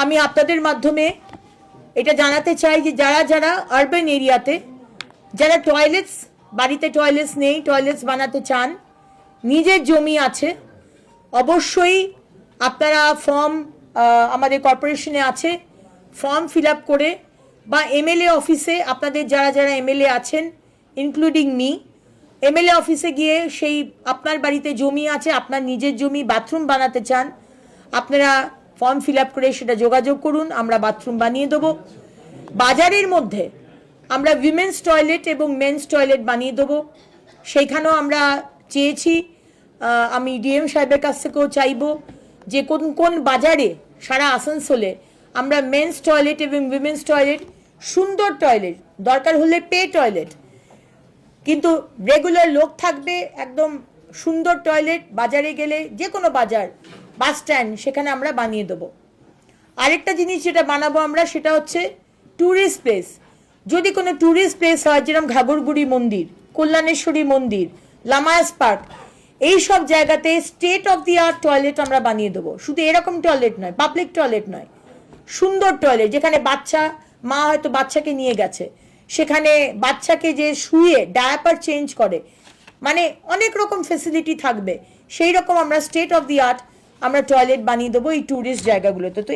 আমি আপনাদের মাধ্যমে এটা জানাতে চাই যে যারা যারা আরবান এরিয়াতে যারা টয়লেটস বাড়িতে টয়লেটস নেই, টয়লেটস বানাতে চান, নিজের জমি আছে, অবশ্যই আপনারা ফর্ম আমাদের কর্পোরেশনে আছে, ফর্ম ফিল আপ করে বা এমএলএ অফিসে আপনাদের যারা যারা এমএলএ আছেন ইনক্লুডিং মি, এমএলএ অফিসে গিয়ে সেই আপনার বাড়িতে জমি আছে, আপনার নিজের জমি, বাথরুম বানাতে চান, আপনারা ফর্ম ফিল আপ করে সেটা যোগাযোগ করুন, আমরা বাথরুম বানিয়ে দেবো। বাজারের মধ্যে আমরা উইমেন্স টয়লেট এবং মেন্স টয়লেট বানিয়ে দেবো, সেইখানেও আমরা চেয়েছি। আমি ডিএম সাহেবের কাছ থেকেও চাইবো যে কোন কোন বাজারে সারা আসানসোলে আমরা মেন্স টয়লেট এবং উইমেন্স টয়লেট, সুন্দর টয়লেট, দরকার হলে পে টয়লেট, কিন্তু রেগুলার লোক থাকবে, একদম সুন্দর টয়লেট, বাজারে গেলে যে কোনো বাজার, বাস স্ট্যান্ড, সেখানে আমরা বানিয়ে দেবো। আরেকটা জিনিস যেটা বানাবো আমরা সেটা হচ্ছে ট্যুরিস্ট প্লেস। যদি কোনো ট্যুরিস্ট প্লেস হয়, যেরকম ঘাগরগুড়ি মন্দির, কল্যাণেশ্বরী মন্দির, লামায়াস পার্ক, এই সব জায়গাতে state of the art toilet আমরা বানিয়ে দেবো। শুধু এরকম টয়লেট নয়, পাবলিক টয়লেট নয়, সুন্দর টয়লেট যেখানে বাচ্চা, মা হয়তো বাচ্চাকে নিয়ে গেছে, সেখানে বাচ্চাকে যে শুয়ে ডায়াপার চেঞ্জ করে, মানে অনেক রকম ফেসিলিটি থাকবে, সেই রকম আমরা স্টেট অফ দি আর্ট আমরা টয়লেট বানিয়ে দেবো এই ট্যুরিস্ট জায়গাগুলোতে। তো